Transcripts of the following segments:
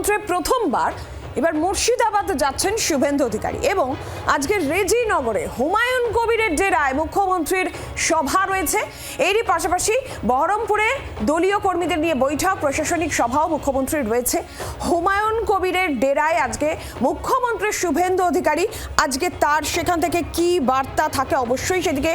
মুখ্যমন্ত্রী প্রথমবার এবার মুর্শিদাবাদ যাচ্ছেন শুভেন্দু অধিকারী এবং আজকে রেজিনগরে হুমায়ুন কবিরের ডেরায় মুখ্যমন্ত্রীর সভা রয়েছে। এরই পাশাপাশি বহরমপুরে দলীয় কর্মীদের নিয়ে বৈঠক, প্রশাসনিক সভাও মুখ্যমন্ত্রীর রয়েছে। হুমায়ুন কবিরের ডেরায় আজকে মুখ্যমন্ত্রী শুভেন্দু অধিকারী, আজকে তার সেখান থেকে কি বার্তা থাকে অবশ্যই সেদিকে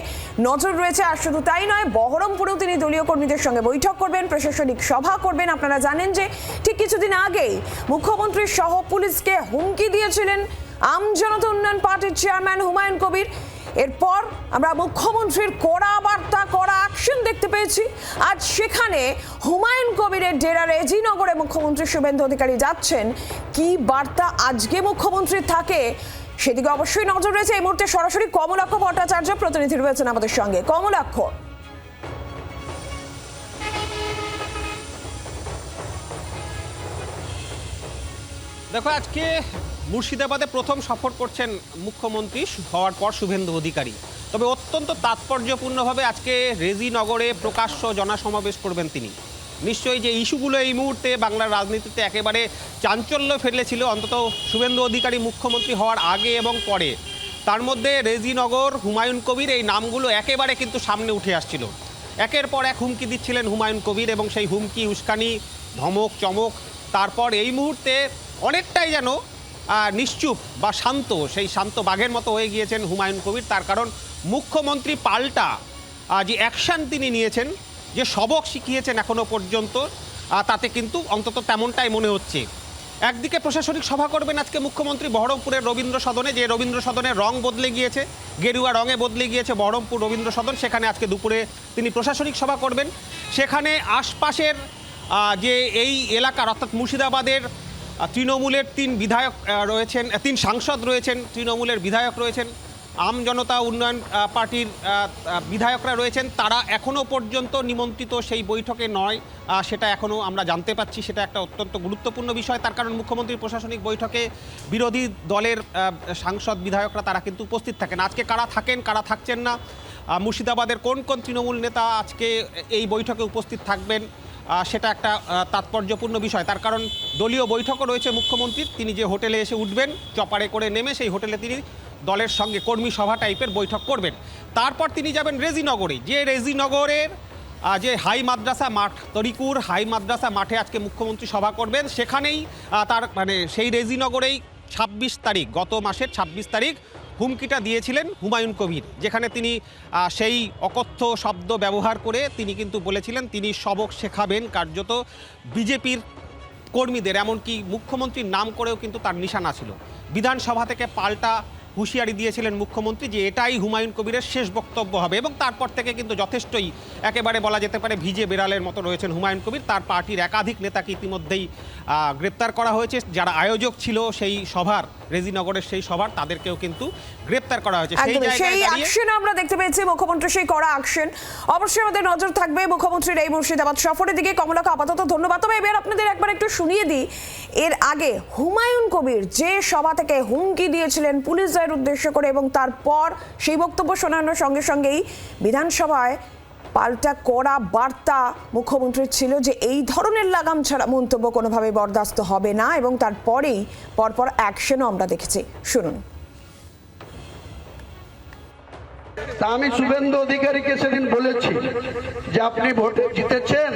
নজর রয়েছে। আর শুধু তাই নয়, বহরমপুরেও তিনি দলীয় কর্মীদের সঙ্গে বৈঠক করবেন, প্রশাসনিক সভা করবেন। আপনারা জানেন যে ঠিক কিছুদিন আগেই মুখ্যমন্ত্রীর সহ পুলিশকে হুমকি দিয়েছিলেন আম জনতা উন্নয়ন পার্টির চেয়ারম্যান হুমায়ুন কবির। এরপর আমরা মুখ্যমন্ত্রীর কড়া বার্তা, কড়া অ্যাকশন দেখতে পেয়েছি। আজ সেখানে হুমায়ুন কবিরের ডেরা রেজিনগরে মুখ্যমন্ত্রী শুভেন্দু অধিকারী যাচ্ছেন। কি বার্তা আজকে মুখ্যমন্ত্রীর থাকে সেদিকে অবশ্যই নজর রয়েছে। এই মুহূর্তে সরাসরি কমলাক্ষ ভট্টাচার্য প্রতিনিধি রয়েছেন আমাদের সঙ্গে। কমলাক্ষ, দেখো, আজকে মুর্শিদাবাদে প্রথম সফর করছেন মুখ্যমন্ত্রী হওয়ার পর শুভেন্দু অধিকারী। তবে অত্যন্ত তাৎপর্যপূর্ণভাবে আজকে রেজিনগরে প্রকাশ্য জনসমাবেশ করবেন তিনি। নিশ্চয়ই যে ইস্যুগুলো এই মুহূর্তে বাংলার রাজনীতিতে একেবারে চাঞ্চল্য ফেলেছিল, অন্তত শুভেন্দু অধিকারী মুখ্যমন্ত্রী হওয়ার আগে এবং পরে, তার মধ্যে রেজিনগর, হুমায়ুন কবির, এই নামগুলো একেবারে কিন্তু সামনে উঠে আসছিল। একের পর এক হুমকি দিচ্ছিলেন হুমায়ুন কবির এবং সেই হুমকি, উস্কানি, ধমক, চমক, তারপর এই মুহূর্তে অনেকটাই যেন নিশ্চুপ বা শান্ত, সেই শান্ত বাঘের মতো হয়ে গিয়েছেন হুমায়ুন কবির। তার কারণ মুখ্যমন্ত্রী পাল্টা যে অ্যাকশান তিনি নিয়েছেন, যে সবক শিখিয়েছেন এখনো পর্যন্ত, তাতে কিন্তু অন্তত তেমনটাই মনে হচ্ছে। একদিকে প্রশাসনিক সভা করবেন আজকে মুখ্যমন্ত্রী বহরমপুরের রবীন্দ্র সদনে, যে রবীন্দ্র সদনের রং বদলে গিয়েছে, গেরুয়া রঙে বদলে গিয়েছে বহরমপুর রবীন্দ্র সদন। সেখানে আজকে দুপুরে তিনি প্রশাসনিক সভা করবেন। সেখানে আশপাশের যে এই এলাকার অর্থাৎ মুর্শিদাবাদের তৃণমূলের 3 বিধায়ক রয়েছেন, 3 সাংসদ রয়েছেন, তৃণমূলের বিধায়ক রয়েছেন, আম জনতা উন্নয়ন পার্টির বিধায়করা রয়েছেন, তারা এখনও পর্যন্ত নিমন্ত্রিত সেই বৈঠকে নয়, সেটা এখনও আমরা জানতে পাচ্ছি। সেটা একটা অত্যন্ত গুরুত্বপূর্ণ বিষয়। তার কারণ মুখ্যমন্ত্রীর প্রশাসনিক বৈঠকে বিরোধী দলের সাংসদ, বিধায়করা তারা কিন্তু উপস্থিত থাকেন। আজকে কারা থাকেন, কারা থাকছেন না, মুর্শিদাবাদের কোন কোন তৃণমূল নেতা আজকে এই বৈঠকে উপস্থিত থাকবেন, সেটা একটা তাৎপর্যপূর্ণ বিষয়। তার কারণ দলীয় বৈঠকও রয়েছে মুখ্যমন্ত্রীর। তিনি যে হোটেলে এসে উঠবেন, চপারে করে নেমে সেই হোটেলে তিনি দলের সঙ্গে কর্মী সভা টাইপের বৈঠক করবেন। তারপর তিনি যাবেন রেজিনগরে, যে রেজিনগরের যে হাই মাদ্রাসা মাঠ, তরিকুর হাই মাদ্রাসা মাঠে আজকে মুখ্যমন্ত্রী সভা করবেন। সেখানেই তার সেই রেজিনগরেই 26 তারিখ, গত মাসের 26 তারিখ হুমকিটা দিয়েছিলেন হুমায়ুন কবির, যেখানে তিনি সেই অকথ্য শব্দ ব্যবহার করে তিনি কিন্তু বলেছিলেন তিনি সবক শেখাবেন কার্যত বিজেপির কর্মীদের। এমনকি মুখ্যমন্ত্রীর নাম করেও কিন্তু তার নিশানা ছিল। বিধানসভা থেকে পাল্টা হুঁশিয়ারি দিয়েছিলেন মুখ্যমন্ত্রী যে এটাই হুমায়ুন কবিরের শেষ বক্তব্য হবে। এবং তারপর থেকে কিন্তু যথেষ্টই একেবারে বলা যেতে পারে ভিজে বেড়ালের মতো রয়েছেন হুমায়ুন কবির। তার পার্টির একাধিক নেতাকে ইতিমধ্যেই গ্রেপ্তার করা হয়েছে। যারা আয়োজক ছিল সেই সভার, রেজিনগরের সেই সভার, তাদেরকেও কিন্তু গ্রেপ্তার করা হয়েছে। সেই অ্যাকশন আমরা দেখতে পেয়েছি, মুখ্যমন্ত্রী সেই কড়া অ্যাকশন। অবশ্যই আমাদের নজর থাকবে মুখ্যমন্ত্রীর এই মুর্শিদাবাদ সফরের দিকে। কমলাকে আপাতত ধন্যবাদ। তবে এবার আপনাদের একবার একটু শুনিয়ে দিই, এর আগে হুমায়ুন কবির যে সভা থেকে হুমকি দিয়েছিলেন পুলিশদের উদ্দেশ্য করে এবং তারপর সেই বক্তব্য শোনানোর সঙ্গে সঙ্গেই বিধানসভায় পাল্টা কড়া বার্তা মুখ্যমন্ত্রীর ছিল যে এই ধরনের লাগাম ছাড়া মন্তব্য কোনোভাবে বরদাস্ত হবে না, এবং তারপরেই পরপর অ্যাকশনও আমরা দেখেছি। শুনুন। তা আমি শুভেন্দু অধিকারীকে সেদিন বলেছি যে আপনি ভোটে জিতেছেন,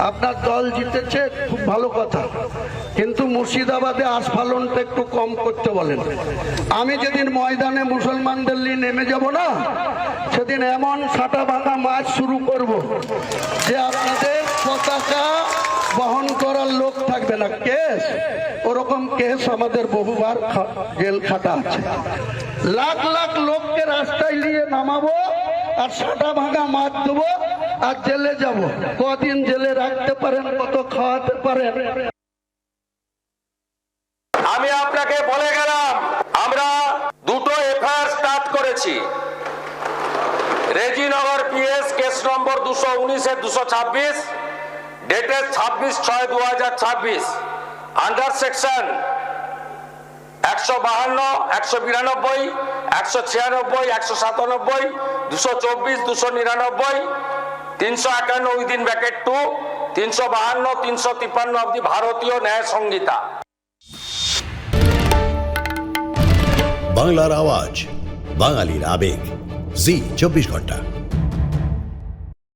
আপনার দল জিতেছে, খুব ভালো কথা, কিন্তু মুর্শিদাবাদে আস্ফালনটা একটু কম করতে বলেন। আমি যেদিন ময়দানে মুসলমানদের নিয়ে নেমে যাব না, সেদিন এমন সাটা ভাঙা মাছ শুরু করব যে আপনাদের পতাকা বহন করার লোক থাকবে না। কেস, ওরকম কেস আমাদের বহুবার জেল খাটা আছে। লাখ লাখ লোককে রাস্তায় নিয়ে নামাবো আর সাটা ভাঙা মাছ দেবো আর জেলে যাব। কদিন জেলে রাখতে পারেন, কত খাওয়াতে পারেন। আমি আপনাকে বলে গেলাম, আমরা 2টো এফআইআর স্টার্ট করেছি। Rejinagar PS case number 219/226, dated 26/6/2026, under section 152, 192, 196, 197, 224, 299, 351 within bracket 2, 352, 353 অব্দি ভারতীয় ন্যায় সংহিতা। বাংলার আওয়াজ, বাঙালির আবেগ, জি 24 ঘন্টা।